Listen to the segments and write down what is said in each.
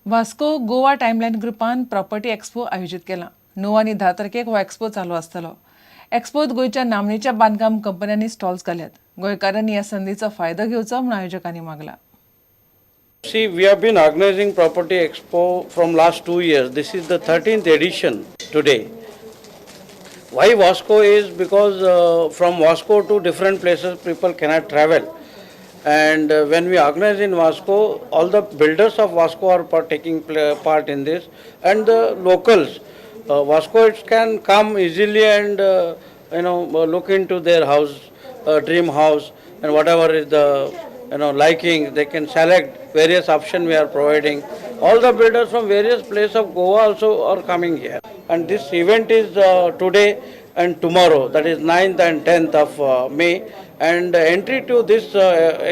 Vasco Goa timeline ग्रुपान property expo आयोजित केला. 9 आनी 10 तारखेक हो एक्सपो चालू आसतलो. एक्सपोत गोंयच्या नामनेच्या बांदकाम कंपन्यांनी स्टॉल्स घाल्यात. गोंयकारांनी ह्या संदीचो फायदो घेवचो म्हूण आयोजकांनी मागला. See, we have been organizing Property Expo from last 2 years. This is the 13th edition today. Why Vasco is because from Vasco to different places people cannot travel. And when we organize in Vasco, all the builders of Vasco are taking part in this, and the locals. Vascoites can come easily and look into their house, dream house, and whatever is the liking, they can select various options we are providing. All the builders from various places of Goa also are coming here. And this event is today and tomorrow, that is 9th and 10th of May. And entry to this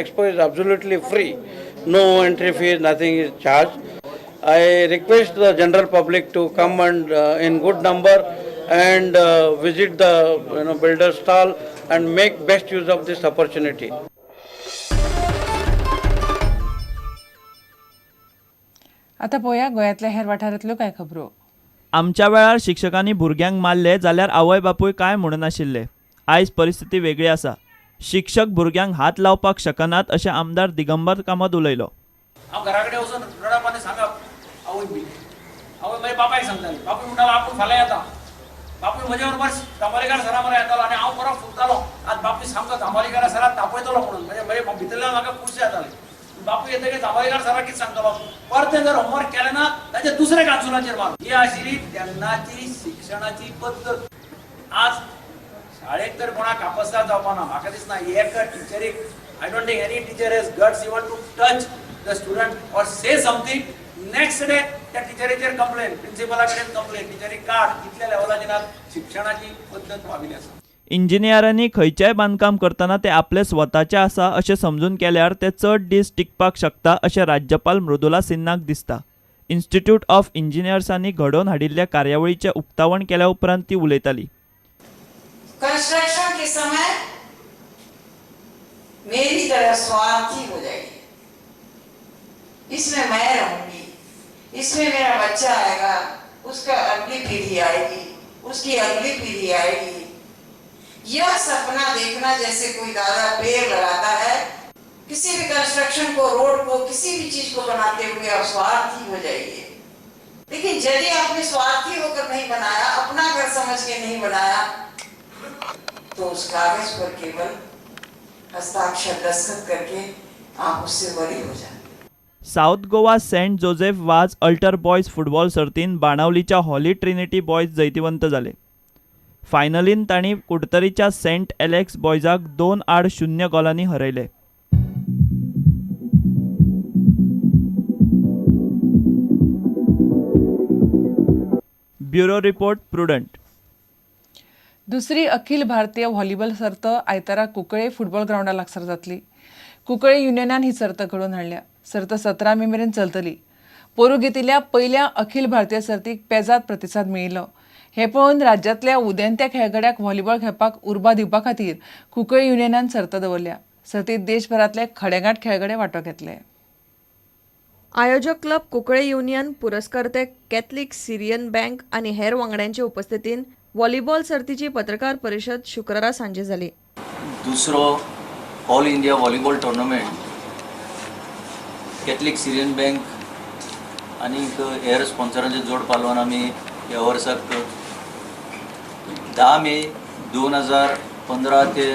expo is absolutely free. No entry fees, nothing is charged. I request the general public to come and in good number and visit the builder stall and make best use of this opportunity. आता पळोवया गोंयांतल्या हेर वाठारांतल्यो कांय खबरो. आमच्या वेळार शिक्षकांनी भुरग्यांक मारले जाल्यार आवय बापूय कांय म्हणनाशिल्ले. आयज परिस्थिती वेगळी आसा. शिक्षक भुरग्यांक हात लावपाक शकनात अशें आमदार दिगंबर कामत उलयलो. हांव घरा कडेन वचून रडप सांगप आवय बी आवय मागीर बापायक सांगताली. बापूय म्हणटालो आपूण फाल्यां येता. बापूय म्हजे बरोबर तांबोलीकार सरा बरो येतालो आनी हांव बरो फुगतालो. आज बापूय सामको तांबोलीकारा सराक तापयतलो म्हणून म्हणजे भितरल्यान म्हाका खुशी जाताली. बापूय येतकीर तांबोलीकार सराक कितें सांगतलो, परतें जर होमवर्क केलें ना ताचे दुसरे कांचुलाचेर मार. ही आशिल्ली तेन्नाची शिक्षणाची पद्दत. आज शाळेक तर कोणाक आपस्तार जावपा ना. म्हाका दिसना एका टिचरीक I don't think any teacher has guts even to touch the student or say something. Next day त्या टिचरीचेर कंप्लेन, प्रिन्सिपला कडेन कंप्लेन, टिचरी काड. इतल्या लेवलाचेर शिक्षणाची पद्दत वाविली आसा. इंजिनियरांनी खंयचेंय बांदकाम करतना ते आपले स्वताचें आसा अशें समजून केल्यार ते चड दीस टिकपाक शकता अशें राज्यपाल मृदुला सिन्हाक दिसता. इन्स्टिट्यूट ऑफ इंजिनियर्सांनी घडोवन हाडिल्ल्या कार्यावळीचें उक्तावण केल्या उपरांत ती उलयताली. कंस्ट्रक्शन के समय मेरी तरह स्वार्थी हो जाएगी. इसमें मैं रहूंगी, इसमें मेरा बच्चा आएगा, उसका अगली पीढ़ी आएगी, उसकी अगली पीढ़ी आएगी. यह सपना देखना जैसे कोई दादा पेड़ लगाता है. किसी भी कंस्ट्रक्शन को, रोड को, किसी भी चीज को बनाते हुए आप स्वार्थी हो जाइए. लेकिन यदि आपने स्वार्थी होकर नहीं बनाया, अपना घर समझ के नहीं बनाया, तो उस कागज पर केवल हस्ताक्षर दस्तखत करके आप उससे बरी हो जाए. South Goa saint Joseph Vaz altar boys football सर्तीन बाणावलीच्या हॉली ट्रिनिटी बॉयज जैतिवंत जाले. फायनलीन तांणी कुडतरीच्या सेंट एलेक्स बॉयजाक 2-0 गोलांनी हरयले. Bureau report Prudent. दुसरी अखिल भारतीय व्हॉलीबॉल सर्त आयतारा कुंकळे फुटबॉल ग्राउंडार लागसार जातली. कुंकळे युनियनान ही सर्त घडोवन हाडल्या. सर्त 17 मे मेरेन चलतली. पोरू घेतिल्ल्या पयल्या अखिल भारतीय सर्तीक पेजाद प्रतिसाद मेळिल्लो. हे पळोवन राज्यांतल्या उदेंत्या खेळगड्याक व्हॉलीबॉल खेळपाक उर्बा दिवपा खातीर कुंकळे युनियनान सर्त दवरल्या. सर्तीत देशभरांतले खडेगांठ खेळगडे वांटो घेतले. आयोजक क्लब कुंकळे युनियन, पुरस्कर्ते कॅथलिक सिरियन बँक आनी हेर वांगड्यांचे उपस्थितीन व्हॉलीबॉल सर्तीची पत्रकार परिशद शुक्रारा सांजे जाली. दुसरो all India volleyball tournament Catholic Syrian bank आनी हेर स्पॉन्सरांचे जोड पालवान आमी ह्या वर्साक 10 मे 2015 ते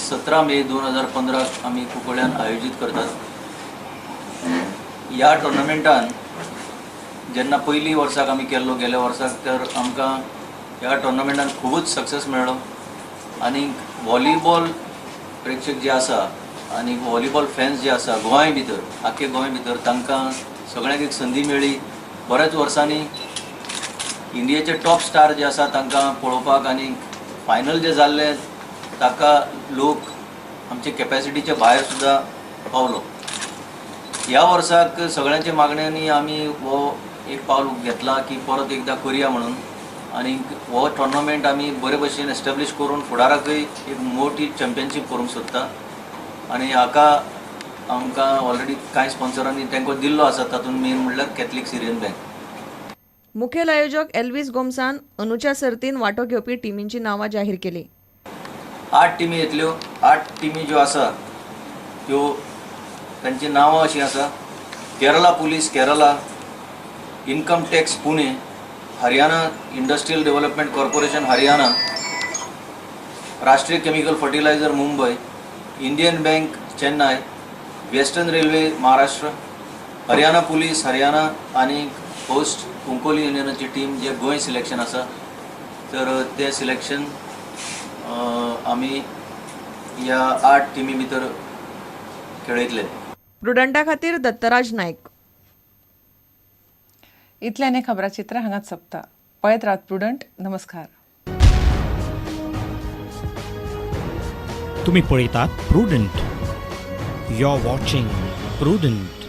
17 मे 2015 आमी कुंकळ्यान आयोजीत करतात. ह्या टुर्नामेंटान जेन्ना पयली वर्साक आमी केल्लो गेल्या वर्साक, तर आमकां ह्या टुर्नामेंटान खूबच सक्सेस मेळ्ळो. आनी व्हॉलीबॉल प्रेक्षक जे आसा आनी व्हॉलीबॉल फॅन्स जे आसा गोंय भितर, आख्खे गोंय भितर, तांकां सगळ्यांक एक संदी मेळ्ळी. बऱ्याच वर्सांनी इंडियेचे टॉप स्टार जे आसा तांकां पळोवपाक आनी फायनल जे जाल्ले ताका लोक आमचे कॅपॅसिटीचे भायर सुद्दां पावलो. ह्या वर्साक सगळ्यांच्या मागण्यांनी आमी हो एक पावल घेतला की परत एकदा करुया म्हणून. आनी हो टुर्नामेंट आमी बरे भशेन एस्टॅब्लीश करून फुडाराकय एक मोठी चॅम्पियनशीप करूंक सोदता. आनी हाका आमकां ऑलरेडी कांय स्पॉन्सरांनी तांकां दिल्लो आसा, तातूंत मेन म्हणल्यार कॅथलीक सिरियन बँक. मुखेल आयोजक एल्विस गोमसान अंदूच्या सर्तीन वांटो घेवपी टिमींची नांवां जाहीर केली. 8 टिमी येतल्यो. 8 टिमी ज्यो आसा त्यो तांची नांवां अशीं आसा: Kerala police Kerala, income tax Pune, Haryana industrial development corporation Haryana, Rashtriya chemical fertilizer Mumbai, Indian bank Chennai, western railway Maharashtra, Haryana police Haryana आणि पोस्ट कुंकोली युनियनाची टीम जे गोंय सिलेक्शन आसा. तर ते सिलेक्शन आमी ह्या 8 टिमी भितर खेळयतले. प्रुडंटा खातीर दत्तराज नायक. इतल्यान खबराचित्र हांगाच सोंपता. पळयत रावत प्रुडंट. नमस्कार. तुम्ही पळयतात Prudent. You are watching prudent.